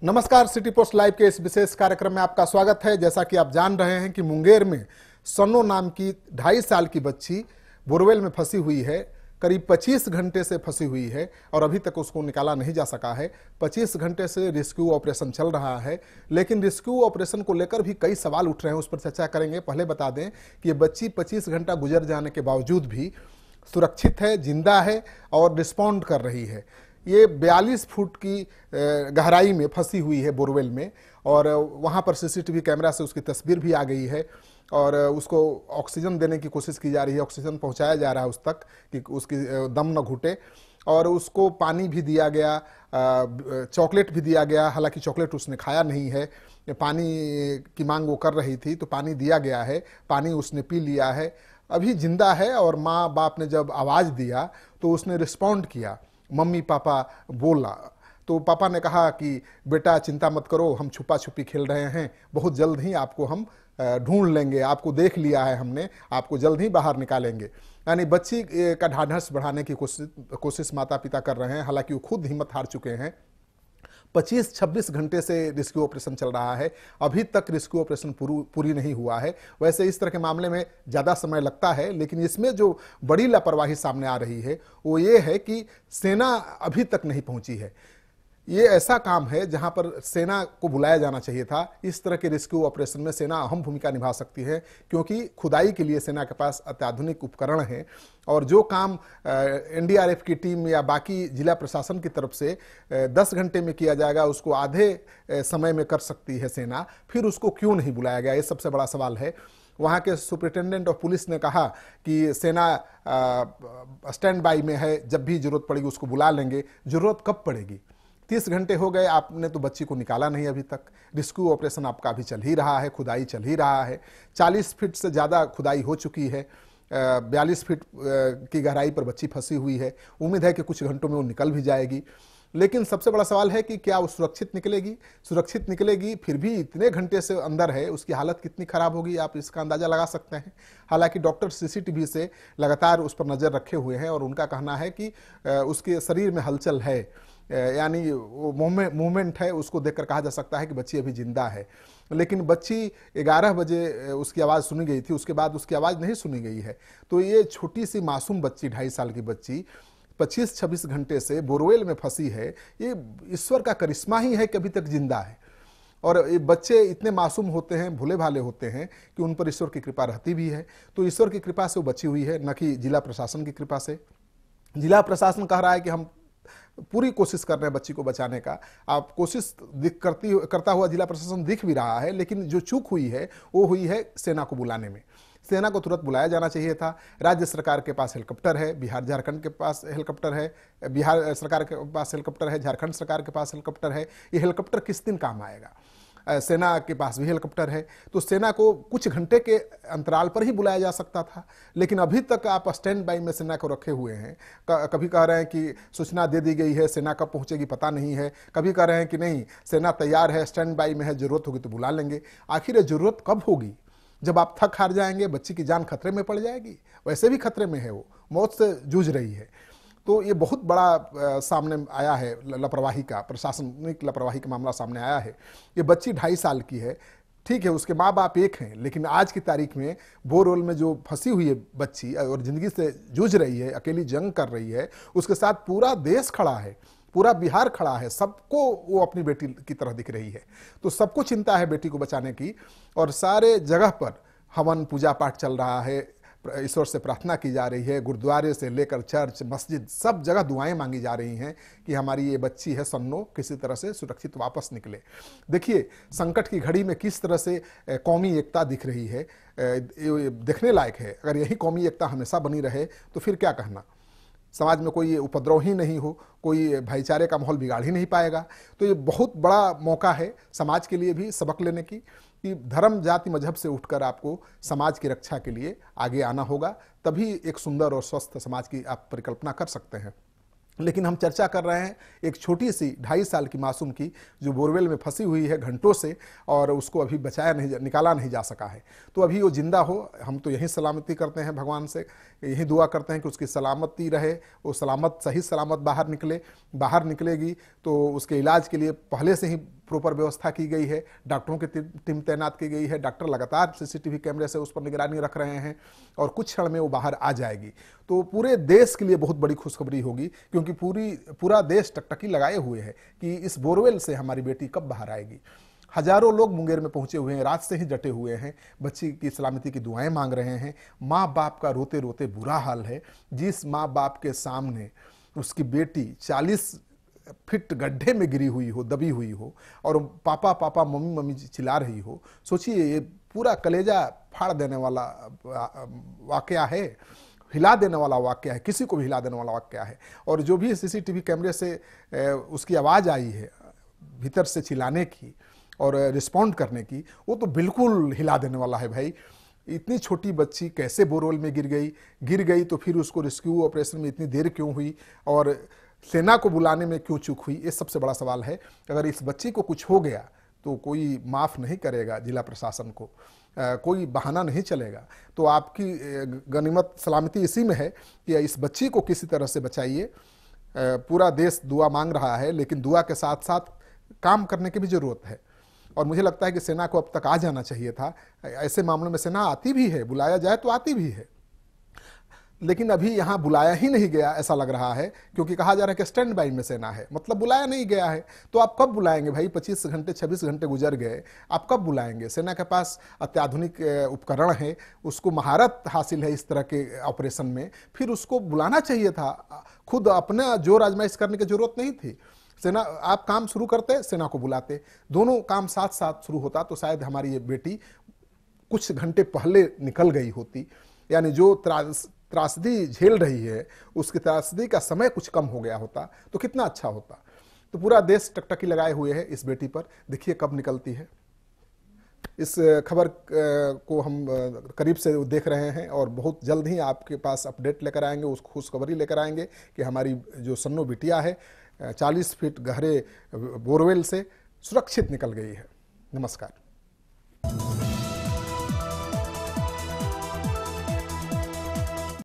नमस्कार, city post live के इस विशेष कार्यक्रम में आपका स्वागत है। जैसा कि आप जान रहे हैं कि मुंगेर में सन्नो नाम की 2.5 साल की बच्ची बोरवेल में फंसी हुई है। करीब 25 घंटे से फंसी हुई है और अभी तक उसको निकाला नहीं जा सका है। 25 घंटे से रेस्क्यू ऑपरेशन चल रहा है, लेकिन रेस्क्यू ऑपरेशन को लेकर भी कई सवाल उठ रहे हैं, उस पर चर्चा करेंगे। पहले बता दें कि ये बच्ची 25 घंटा गुजर जाने के बावजूद भी सुरक्षित है, जिंदा है और रिस्पॉन्ड कर रही है। ये 42 फुट की गहराई में फंसी हुई है बोरवेल में, और वहाँ पर सीसीटीवी कैमरा से उसकी तस्वीर भी आ गई है और उसको ऑक्सीजन देने की कोशिश की जा रही है। ऑक्सीजन पहुँचाया जा रहा है उस तक कि उसकी दम न घुटे, और उसको पानी भी दिया गया, चॉकलेट भी दिया गया। हालांकि चॉकलेट उसने खाया नहीं है, पानी की मांग वो कर रही थी तो पानी दिया गया है, पानी उसने पी लिया है, अभी जिंदा है। और माँ बाप ने जब आवाज़ दिया तो उसने रिस्पॉन्ड किया, मम्मी पापा बोला। तो पापा ने कहा कि बेटा चिंता मत करो, हम छुपा छुपी खेल रहे हैं, बहुत जल्द ही आपको हम ढूंढ लेंगे, आपको देख लिया है हमने, आपको जल्द ही बाहर निकालेंगे। यानी बच्ची का ढाढ़स बढ़ाने की कोशिश माता पिता कर रहे हैं। हालांकि वो खुद हिम्मत हार चुके हैं। 25-26 घंटे से रेस्क्यू ऑपरेशन चल रहा है, अभी तक रेस्क्यू ऑपरेशन पूरी नहीं हुआ है। वैसे इस तरह के मामले में ज़्यादा समय लगता है, लेकिन इसमें जो बड़ी लापरवाही सामने आ रही है वो ये है कि सेना अभी तक नहीं पहुंची है। ये ऐसा काम है जहां पर सेना को बुलाया जाना चाहिए था। इस तरह के रेस्क्यू ऑपरेशन में सेना अहम भूमिका निभा सकती है, क्योंकि खुदाई के लिए सेना के पास अत्याधुनिक उपकरण हैं, और जो काम एनडीआरएफ की टीम या बाकी जिला प्रशासन की तरफ से 10 घंटे में किया जाएगा, उसको आधे समय में कर सकती है सेना। फिर उसको क्यों नहीं बुलाया गया, ये सबसे बड़ा सवाल है। वहाँ के सुपरिटेंडेंट ऑफ पुलिस ने कहा कि सेना स्टैंड बाई में है, जब भी जरूरत पड़ेगी उसको बुला लेंगे। जरूरत कब पड़ेगी? 30 घंटे हो गए, आपने तो बच्ची को निकाला नहीं अभी तक। रेस्क्यू ऑपरेशन आपका अभी चल ही रहा है, खुदाई चल ही रहा है। 40 फीट से ज़्यादा खुदाई हो चुकी है। 42 फीट की गहराई पर बच्ची फंसी हुई है। उम्मीद है कि कुछ घंटों में वो निकल भी जाएगी, लेकिन सबसे बड़ा सवाल है कि क्या वो सुरक्षित निकलेगी? सुरक्षित निकलेगी, फिर भी इतने घंटे से अंदर है, उसकी हालत कितनी खराब होगी आप इसका अंदाजा लगा सकते हैं। हालांकि डॉक्टर सीसीटीवी से लगातार उस पर नज़र रखे हुए हैं और उनका कहना है कि उसके शरीर में हलचल है, यानी वो मूवमेंट है, उसको देखकर कहा जा सकता है कि बच्ची अभी जिंदा है। लेकिन बच्ची 11 बजे उसकी आवाज़ सुनी गई थी, उसके बाद उसकी आवाज़ नहीं सुनी गई है। तो ये छोटी सी मासूम बच्ची, 2.5 साल की बच्ची 25-26 घंटे से बोरवेल में फंसी है। ये ईश्वर का करिश्मा ही है कि अभी तक जिंदा है। और ये बच्चे इतने मासूम होते हैं, भोले भाले होते हैं कि उन पर ईश्वर की कृपा रहती भी है। तो ईश्वर की कृपा से वो बची हुई है, न कि जिला प्रशासन की कृपा से। जिला प्रशासन कह रहा है कि हम पूरी कोशिश कर रहे हैं बच्ची को बचाने का। आप कोशिश करता हुआ जिला प्रशासन दिख भी रहा है, लेकिन जो चूक हुई है वो हुई है सेना को बुलाने में। सेना को तुरंत बुलाया जाना चाहिए था। राज्य सरकार के पास हेलीकॉप्टर है, बिहार झारखंड के पास हेलीकॉप्टर है, बिहार सरकार के पास हेलीकॉप्टर है, झारखंड सरकार के पास हेलीकॉप्टर है। ये हेलीकॉप्टर किस दिन काम आएगा? सेना के पास भी हेलीकॉप्टर है, तो सेना को कुछ घंटे के अंतराल पर ही बुलाया जा सकता था। लेकिन अभी तक आप स्टैंड बाई में सेना को रखे हुए हैं। कभी कह रहे हैं कि सूचना दे दी गई है, सेना कब पहुंचेगी पता नहीं है। कभी कह रहे हैं कि नहीं, सेना तैयार है, स्टैंड बाई में है, जरूरत होगी तो बुला लेंगे। आखिर जरूरत कब होगी? जब आप थक हार जाएंगे, बच्ची की जान खतरे में पड़ जाएगी। वैसे भी खतरे में है, वो मौत से जूझ रही है। तो ये बहुत बड़ा सामने आया है लापरवाही का, प्रशासनिक लापरवाही का मामला सामने आया है। ये बच्ची 2.5 साल की है, ठीक है, उसके माँ बाप एक हैं, लेकिन आज की तारीख में बोरवेल में जो फंसी हुई है बच्ची और ज़िंदगी से जूझ रही है, अकेली जंग कर रही है, उसके साथ पूरा देश खड़ा है, पूरा बिहार खड़ा है। सबको वो अपनी बेटी की तरह दिख रही है। तो सबको चिंता है बेटी को बचाने की, और सारे जगह पर हवन पूजा पाठ चल रहा है, ईश्वर से प्रार्थना की जा रही है। गुरुद्वारे से लेकर चर्च, मस्जिद, सब जगह दुआएं मांगी जा रही हैं कि हमारी ये बच्ची है सन्नो किसी तरह से सुरक्षित वापस निकले। देखिए संकट की घड़ी में किस तरह से कौमी एकता दिख रही है, देखने लायक है। अगर यही कौमी एकता हमेशा बनी रहे तो फिर क्या कहना। समाज में कोई उपद्रव ही नहीं हो, कोई भाईचारे का माहौल बिगाड़ ही नहीं पाएगा। तो ये बहुत बड़ा मौका है समाज के लिए भी सबक लेने की, कि धर्म जाति मजहब से उठकर आपको समाज की रक्षा के लिए आगे आना होगा, तभी एक सुंदर और स्वस्थ समाज की आप परिकल्पना कर सकते हैं। लेकिन हम चर्चा कर रहे हैं एक छोटी सी 2.5 साल की मासूम की, जो बोरवेल में फंसी हुई है घंटों से, और उसको अभी निकाला नहीं जा सका है। तो अभी वो जिंदा हो, हम तो यही सलामती करते हैं भगवान से, यही दुआ करते हैं कि उसकी सलामती रहे, वो सही सलामत बाहर निकले। बाहर निकलेगी तो उसके इलाज के लिए पहले से ही प्रॉपर व्यवस्था की गई है, डॉक्टरों की टीम तैनात की गई है, डॉक्टर लगातार सीसीटीवी कैमरे से उस पर निगरानी रख रहे हैं और कुछ क्षण में वो बाहर आ जाएगी। तो पूरे देश के लिए बहुत बड़ी खुशखबरी होगी, क्योंकि पूरा देश टकटकी लगाए हुए है कि इस बोरवेल से हमारी बेटी कब बाहर आएगी। हजारों लोग मुंगेर में पहुंचे हुए हैं, रात से ही डटे हुए हैं, बच्ची की सलामती की दुआएं मांग रहे हैं। माँ बाप का रोते रोते बुरा हाल है। जिस माँ बाप के सामने उसकी बेटी 40 फीट गड्ढे में गिरी हुई हो, दबी हुई हो, और पापा पापा मम्मी मम्मी चिल्ला रही हो, सोचिए ये पूरा कलेजा फाड़ देने वाला वाकया है, हिला देने वाला वाकया है, किसी को भी हिला देने वाला वाकया है। और जो भी सीसीटीवी कैमरे से उसकी आवाज़ आई है भीतर से चिल्लाने की और रिस्पॉन्ड करने की, वो तो बिल्कुल हिला देने वाला है भाई। इतनी छोटी बच्ची कैसे बोरवेल में गिर गई तो फिर उसको रेस्क्यू ऑपरेशन में इतनी देर क्यों हुई, और सेना को बुलाने में क्यों चूक हुई, ये सबसे बड़ा सवाल है। अगर इस बच्ची को कुछ हो गया तो कोई माफ़ नहीं करेगा जिला प्रशासन को, कोई बहाना नहीं चलेगा। तो आपकी गनीमत सलामती इसी में है कि इस बच्ची को किसी तरह से बचाइए। पूरा देश दुआ मांग रहा है, लेकिन दुआ के साथ साथ काम करने की भी ज़रूरत है। और मुझे लगता है कि सेना को अब तक आ जाना चाहिए था। ऐसे मामलों में सेना आती भी है, बुलाया जाए तो आती भी है, लेकिन अभी यहाँ बुलाया ही नहीं गया ऐसा लग रहा है, क्योंकि कहा जा रहा है कि स्टैंड बाई में सेना है, मतलब बुलाया नहीं गया है। तो आप कब बुलाएंगे भाई? 25 घंटे 26 घंटे गुजर गए, आप कब बुलाएंगे? सेना के पास अत्याधुनिक उपकरण है, उसको महारत हासिल है इस तरह के ऑपरेशन में, फिर उसको बुलाना चाहिए था। खुद अपना जोर आजमाइश करने की जरूरत नहीं थी। सेना, आप काम शुरू करते, सेना को बुलाते, दोनों काम साथ साथ शुरू होता तो शायद हमारी ये बेटी कुछ घंटे पहले निकल गई होती। यानी जो त्रासदी झेल रही है उसकी त्रासदी का समय कुछ कम हो गया होता तो कितना अच्छा होता। तो पूरा देश टकटकी लगाए हुए है इस बेटी पर, देखिए कब निकलती है। इस खबर को हम करीब से देख रहे हैं और बहुत जल्द ही आपके पास अपडेट लेकर आएंगे, उस खुशखबरी लेकर आएंगे कि हमारी जो सन्नो बिटिया है 40 फीट गहरे बोरवेल से सुरक्षित निकल गई है। नमस्कार।